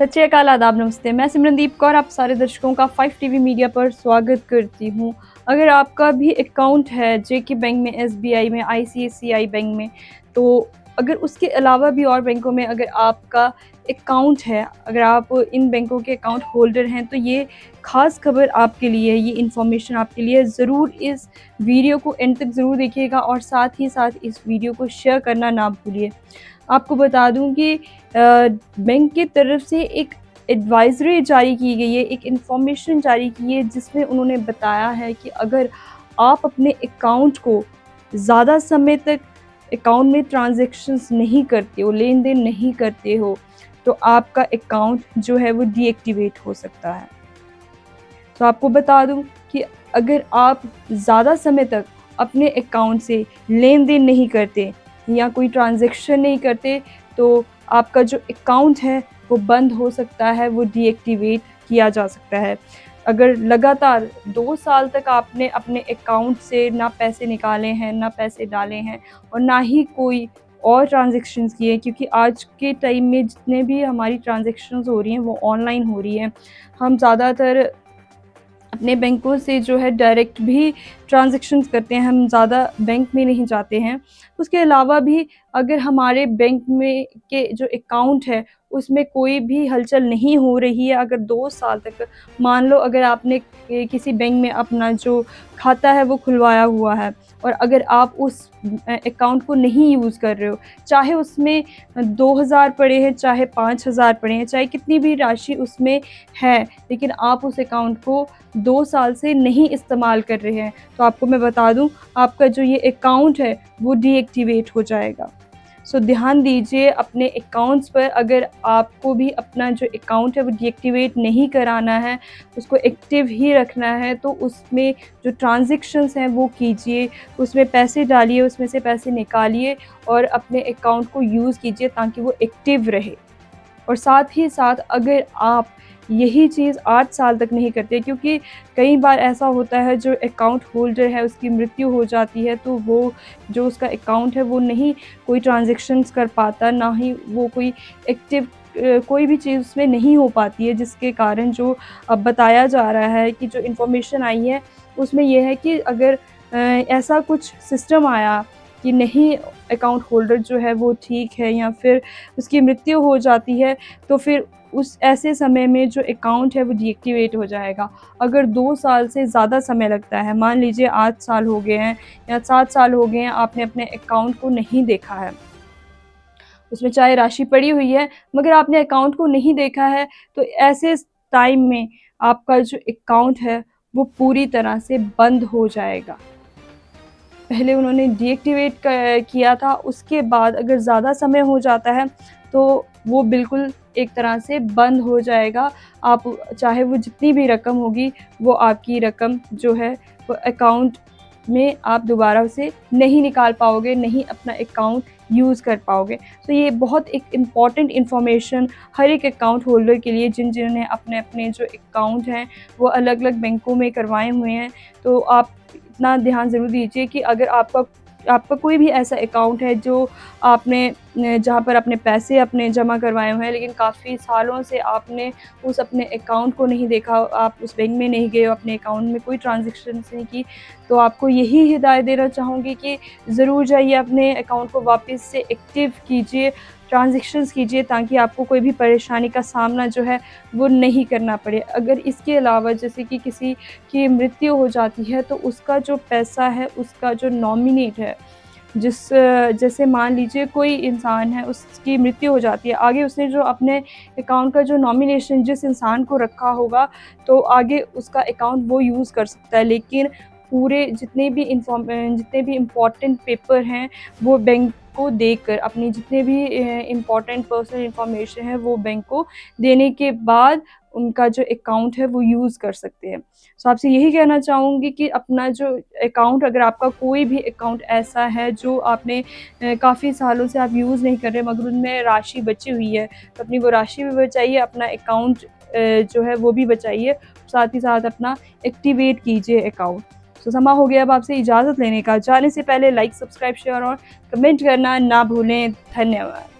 सत श्री अकाल, आदाब, नमस्ते। मैं सिमरनदीप कौर आप सारे दर्शकों का 5 टीवी मीडिया पर स्वागत करती हूँ। अगर आपका भी अकाउंट है जेके बैंक में, एसबीआई में, आईसीआईसीआई बैंक में, तो अगर उसके अलावा भी और बैंकों में अगर आपका अकाउंट है, अगर आप इन बैंकों के अकाउंट होल्डर हैं, तो ये ख़ास खबर आपके लिए है, ये इन्फॉर्मेशन आपके लिए है। ज़रूर इस वीडियो को एंड तक ज़रूर देखिएगा और साथ ही साथ इस वीडियो को शेयर करना ना भूलिए। आपको बता दूं कि बैंक की तरफ से एक एडवाइज़री जारी की गई है, एक इन्फॉर्मेशन जारी की है, जिसमें उन्होंने बताया है कि अगर आप अपने अकाउंट को ज़्यादा समय तक अकाउंट में ट्रांज़ैक्शंस नहीं करते हो, लेन-देन नहीं करते हो, तो आपका अकाउंट जो है वो डीएक्टिवेट हो सकता है। तो आपको बता दूं कि अगर आप ज़्यादा समय तक अपने अकाउंट से लेन-देन नहीं करते या कोई ट्रांज़ैक्शन नहीं करते, तो आपका जो अकाउंट है वो बंद हो सकता है, वो डीएक्टिवेट किया जा सकता है। अगर लगातार 2 साल तक आपने अपने अकाउंट से ना पैसे निकाले हैं, ना पैसे डाले हैं और ना ही कोई और ट्रांज़ैक्शंस किए, क्योंकि आज के टाइम में जितने भी हमारी ट्रांज़ैक्शंस हो रही हैं वो ऑनलाइन हो रही हैं। हम ज़्यादातर अपने बैंकों से जो है डायरेक्ट भी ट्रांज़ैक्शंस करते हैं, हम ज़्यादा बैंक में नहीं जाते हैं। उसके अलावा भी अगर हमारे बैंक में के जो अकाउंट है उसमें कोई भी हलचल नहीं हो रही है, अगर 2 साल तक, मान लो अगर आपने किसी बैंक में अपना जो खाता है वो खुलवाया हुआ है और अगर आप उस अकाउंट को नहीं यूज़ कर रहे हो, चाहे उसमें 2000 पड़े हैं, चाहे 5000 पड़े हैं, चाहे कितनी भी राशि उसमें है, लेकिन आप उस अकाउंट को 2 साल से नहीं इस्तेमाल कर रहे हैं, तो आपको मैं बता दूँ, आपका जो ये अकाउंट है वो डीएक्टिवेट हो जाएगा। सो ध्यान दीजिए अपने अकाउंट्स पर। अगर आपको भी अपना जो अकाउंट है वो डीएक्टिवेट नहीं कराना है, उसको एक्टिव ही रखना है, तो उसमें जो ट्रांज़ैक्शंस हैं वो कीजिए, उसमें पैसे डालिए, उसमें से पैसे निकालिए और अपने अकाउंट को यूज़ कीजिए ताकि वो एक्टिव रहे। और साथ ही साथ अगर आप यही चीज़ 8 साल तक नहीं करते, क्योंकि कई बार ऐसा होता है जो अकाउंट होल्डर है उसकी मृत्यु हो जाती है, तो वो जो उसका अकाउंट है वो नहीं कोई ट्रांज़ैक्शंस कर पाता, ना ही वो कोई एक्टिव कोई भी चीज़ उसमें नहीं हो पाती है, जिसके कारण जो अब बताया जा रहा है कि जो इन्फॉर्मेशन आई है उसमें ये है कि अगर ऐसा कुछ सिस्टम आया कि नहीं, अकाउंट होल्डर जो है वो ठीक है या फिर उसकी मृत्यु हो जाती है, तो फिर उस ऐसे समय में जो अकाउंट है वो डीएक्टिवेट हो जाएगा। अगर 2 साल से ज़्यादा समय लगता है, मान लीजिए 8 साल हो गए हैं या 7 साल हो गए हैं, आपने अपने अकाउंट को नहीं देखा है, उसमें चाहे राशि पड़ी हुई है मगर आपने अकाउंट को नहीं देखा है, तो ऐसे टाइम में आपका जो अकाउंट है वो पूरी तरह से बंद हो जाएगा। पहले उन्होंने डीएक्टिवेट किया था, उसके बाद अगर ज़्यादा समय हो जाता है तो वो बिल्कुल एक तरह से बंद हो जाएगा। आप चाहे वो जितनी भी रकम होगी, वो आपकी रकम जो है वो अकाउंट में आप दोबारा उसे नहीं निकाल पाओगे, नहीं अपना अकाउंट यूज़ कर पाओगे। तो ये बहुत एक इम्पॉर्टेंट इन्फॉर्मेशन हर एक अकाउंट होल्डर के लिए, जिन्होंने अपने-अपने जो अकाउंट हैं वो अलग-अलग बैंकों में करवाए हुए हैं। तो आप इतना ध्यान ज़रूर दीजिए कि अगर आपका आपका कोई भी ऐसा अकाउंट है जो आपने जहाँ पर अपने पैसे अपने जमा करवाए हुए हैं, लेकिन काफ़ी सालों से आपने उस अपने अकाउंट को नहीं देखा, आप उस बैंक में नहीं गए, अपने अकाउंट में कोई ट्रांज़ैक्शंस नहीं की, तो आपको यही हिदायत देना चाहूँगी कि ज़रूर जाइए अपने अकाउंट को वापस से एक्टिव कीजिए, ट्रांज़ैक्शंस कीजिए, ताकि आपको कोई भी परेशानी का सामना जो है वो नहीं करना पड़े। अगर इसके अलावा जैसे कि किसी की मृत्यु हो जाती है, तो उसका जो पैसा है, उसका जो नॉमिनेट है, जैसे मान लीजिए कोई इंसान है, उसकी मृत्यु हो जाती है, आगे उसने जो अपने अकाउंट का जो नॉमिनेशन जिस इंसान को रखा होगा, तो आगे उसका अकाउंट वो यूज़ कर सकता है, लेकिन पूरे जितने भी इम्पोर्टेंट पेपर हैं वो बैंक को देकर, अपनी जितने भी इम्पोर्टेंट पर्सनल इन्फॉर्मेशन है वो बैंक को देने के बाद उनका जो अकाउंट है वो यूज़ कर सकते हैं। सो आपसे यही कहना चाहूँगी कि अपना जो अकाउंट, अगर आपका कोई भी अकाउंट ऐसा है जो आपने काफ़ी सालों से आप यूज़ नहीं कर रहे मगर उनमें राशि बची हुई है, तो अपनी वो राशि भी बचाइए, अपना अकाउंट जो है वो भी बचाइए, साथ ही साथ अपना एक्टिवेट कीजिए अकाउंट। तो समय हो गया अब आपसे इजाज़त लेने का। जाने से पहले लाइक, सब्सक्राइब, शेयर और कमेंट करना ना भूलें। धन्यवाद।